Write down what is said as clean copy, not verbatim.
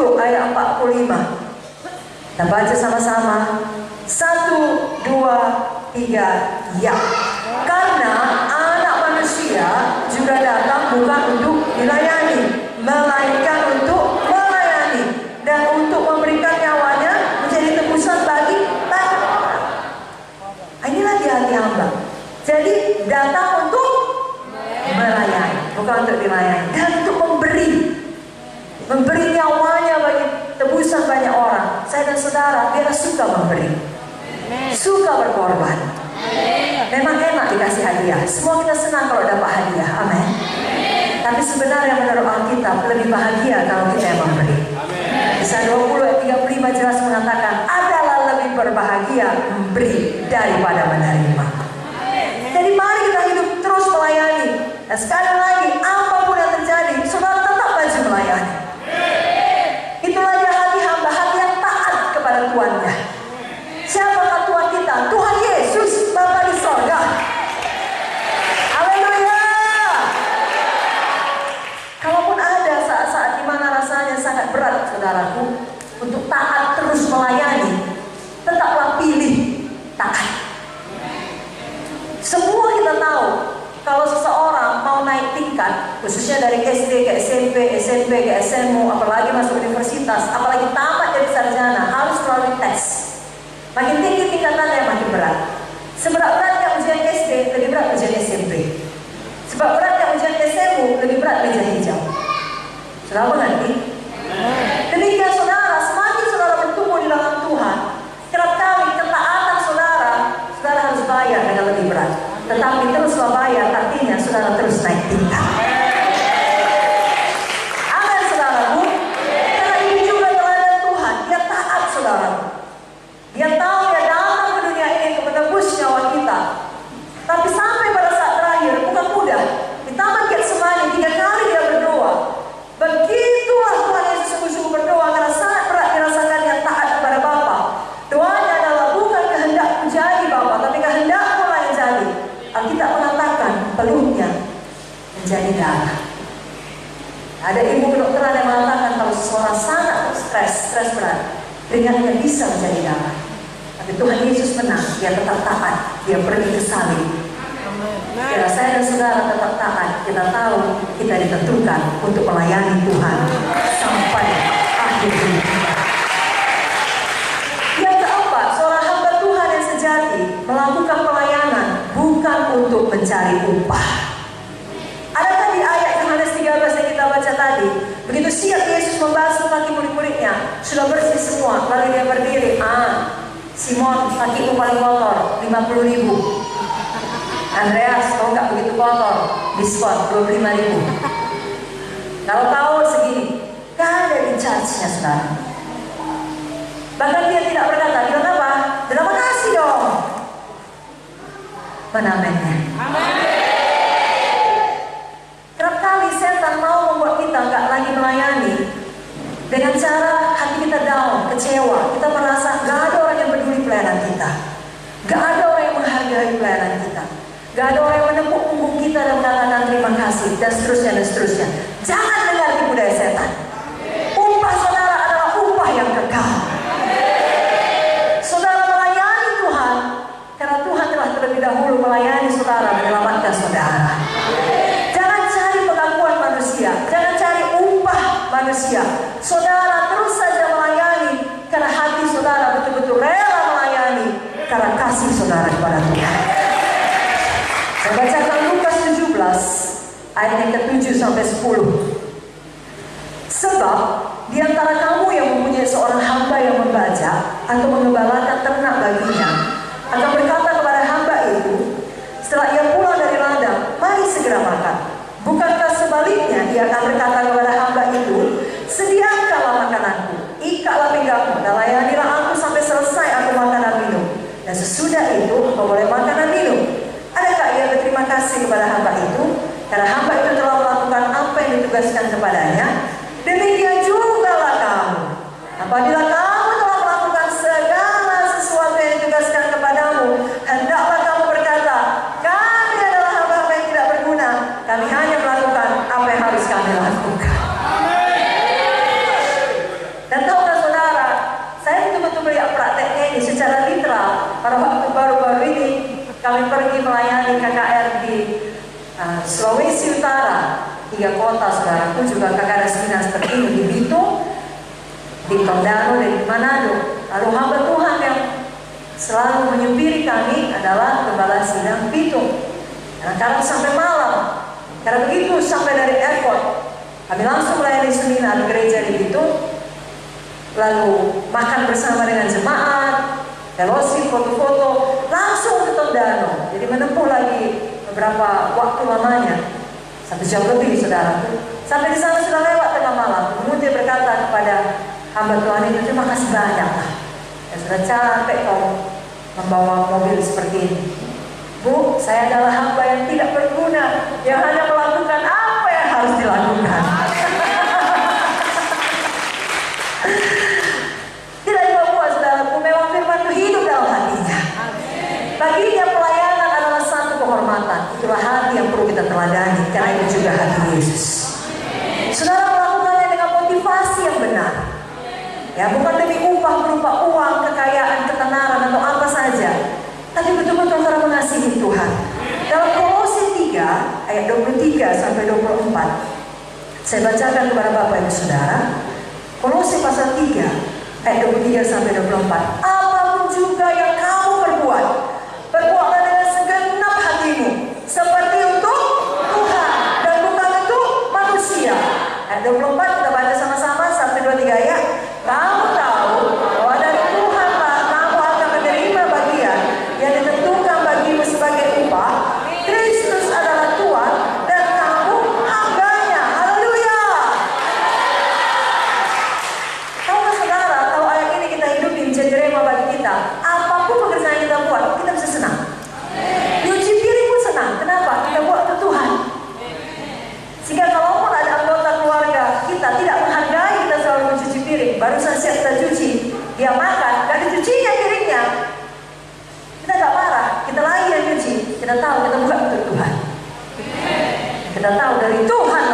10 ayat 45. Kita baca sama-sama. 1, 2, 3, ya. Karena Anak Manusia juga datang bukan untuk dilayani, melainkan untuk melayani dan untuk memberikan nyawanya menjadi tebusan bagi banyak orang. Inilah di hati hamba. Jadi datang untuk melayani, bukan untuk dilayani, dan untuk memberi nyawanya bagi tebusan banyak orang. Saya dan saudara biarlah suka memberi, suka berkorban. Memang enak dikasih hadiah. Semua kita senang kalau dapat hadiah. Amin. Tapi sebenarnya menurut Alkitab lebih bahagia kalau kita yang memberi. Kisah 20 ayat 35 jelas mengatakan adalah lebih berbahagia memberi daripada menerima. Jadi mari kita hidup terus melayani. Dan sekali lagi apapun yang terjadi, saudara tetap maju melayani. Itulah dia hati hamba, hati yang taat kepada Tuannya. Siapakah Tuhan kita? Tuhan Yesus, Bapa di sorga. Haleluya. Kalaupun ada saat-saat di mana rasanya sangat berat, saudaraku, untuk taat terus melayani, tetaplah pilih taat. Semua kita tahu, kalau seseorang mau naik tingkat, khususnya dari SD ke SMP, SMP ke SMU, apalagi masuk universitas, apalagi tamat jadi sarjana, harus melalui tes. Makin tinggi tingkatannya makin berat. Seberat-beratnya ujian SD, lebih berat ujian SMP. Sebab beratnya ujian SMU, lebih berat meja hijau. Saudara mengerti? Demikian saudara, semakin saudara bertumbuh di dalam Tuhan, kerap kali ketaatan saudara harus bayar dengan lebih berat. Tetapi teruslah bayar, artinya saudara terus naik tingkat. Amin saudaraku. Karena ini juga teladan Tuhan. Dia taat saudaraku. Dia tahu dia datang ke dunia ini untuk menebus nyawa kita. Tapi sampai pada saat terakhir bukan mudah. Di Taman Getsemani 3 kali dia berdoa. Begitulah Tuhan Yesus sungguh-sungguh berdoa karena sangat berat dirasakan yang taat kepada Bapa. Doanya adalah bukan kehendakku jadi Bapa, tapi kehendakmu lah yang jadi. Alkitab mengatakan peluknya menjadi darah. Ada ilmu kedokteran yang mengatakan kalau seseorang sangat stres berat, ringannya bisa menjadi darah. Tapi Tuhan Yesus menang, dia tetap taat, dia pergi ke salib. Bila saya dan saudara tetap taat, kita tahu kita ditentukan untuk melayani Tuhan sampai akhir hidup. Yang keempat, seorang hamba Tuhan yang sejati melakukan pelayanan bukan untuk mencari upah. Adakah di ayat Yohanes 13 yang kita baca tadi, begitu siap Yesus membasuh kaki murid-muridnya, sudah bersih semua, lalu dia berdiri. Simon, kakimu paling kotor, 50.000. Andreas, kalau nggak begitu kotor, diskon 25.000. Kalau tahu segini, gak ada di charge-nya saudara. Bahkan dia tidak berkata, bilang apa? Terima kasih dong. Menamennya. Kerap kali setan mau membuat kita nggak lagi melayani dengan cara hati kita down, kecewa. Kita merasa nggak ada orang yang peduli pelayanan kita, nggak ada orang yang menghargai pelayanan kita, nggak ada orang yang menepuk punggung kita dan mengatakan terima kasih dan seterusnya dan seterusnya. Jangan dengar tipu daya setan. Upah saudara adalah upah yang kekal. Saudara melayani Tuhan karena Tuhan telah terlebih dahulu melayani saudara, menyelamatkan saudara. Jangan cari pengakuan manusia, jangan cari upah manusia. Saudara terus saja melayani karena hati saudara betul-betul rela melayani karena kasih saudara kepada Tuhan. Saya bacakan Lukas 17 ayat yang ke-7 sampai 10. Sebab di antara kamu yang mempunyai seorang hamba yang membaca atau mengembalakan ternak baginya akan berkata kepada hamba itu setelah ia pulang dari ladang, mari segera makan. Bukankah sebaliknya dia akan berkata kepada hamba itu, sediakanlah makananku, ikatlah pinggangmu, dan layanilah aku sampai selesai aku makan dan minum. Dan sesudah itu engkau boleh makan dan minum. Adakah ia berterima kasih kepada hamba itu karena hamba itu telah melakukan apa yang ditugaskan kepadanya? Demikian jugalah kamu. Apabila kamu telah melakukan segala sesuatu yang ditugaskan kepadamu, hendaklah kamu berkata, kami adalah hamba-hamba yang tidak berguna, kami hanya melakukan apa yang harus kami lakukan. untuk melihat prakteknya ini secara literal. Pada waktu baru-baru ini kami pergi melayani KKR di Sulawesi Utara, 3 kota saudaraku, juga KKR seminar seperti ini di Bitung, di Tondano, dan di Manado. Lalu hamba Tuhan yang selalu menyupiri kami adalah Gembala Sidang Bitung. Karena sampai malam, karena begitu sampai dari airport, kami langsung melayani seminar di gereja di Bitung, lalu makan bersama dengan jemaat, fellowship, foto-foto, langsung ke Tondano. Jadi menempuh lagi beberapa waktu lamanya, 1 jam lebih saudaraku. Sampai di sana sudah lewat tengah malam. Kemudian dia berkata kepada hamba Tuhan itu, terima kasih banyak, ya sudah capek kau membawa mobil seperti ini. Bu, saya adalah hamba yang tidak berguna, yang hanya melakukan apa yang harus dilakukan. Tidak dibawa saudaraku, memang firman itu hidup dalam hatinya. Baginya pelayanan adalah satu kehormatan. Itulah hati yang perlu kita teladani, karena itu juga hati Yesus. Saudara melakukannya dengan motivasi yang benar. Ya, bukan demi upah berupa uang, kekayaan, ketenaran atau apa saja, tapi betul-betul karena mengasihi Tuhan. Dalam Kolose 3 ayat 23 sampai 24, saya bacakan kepada Bapak Ibu Saudara. Kolose pasal 3 ayat 23 sampai 24. Apapun juga yang kamu perbuat, perbuatlah dengan segenap hatimu, seperti untuk Tuhan dan bukan untuk manusia. Ayat 24 kita baca sama-sama, 1, 2, 3 ayat. Kamu tahu bahwa dari Tuhanlah kamu akan menerima bagian yang ditentukan bagimu sebagai upah. Kristus adalah Tuhan dan kamu hambanya. Haleluya. Tahu saudara, kalau ayat ini kita hidupin jadi rema bagi kita, apapun pekerjaan yang kita buat, kita bisa senang. Nyuci piring pun senang. Kenapa? Kita buat untuk Tuhan. Sehingga kalaupun ada anggota keluarga kita tidak menghargai kita selalu mencuci piring, barusan siap kita cuci, dia makan dan dicucinya piringnya, kita gak marah, kita lagi yang cuci. Kita tahu kita bukan untuk Tuhan. Kita tahu dari Tuhan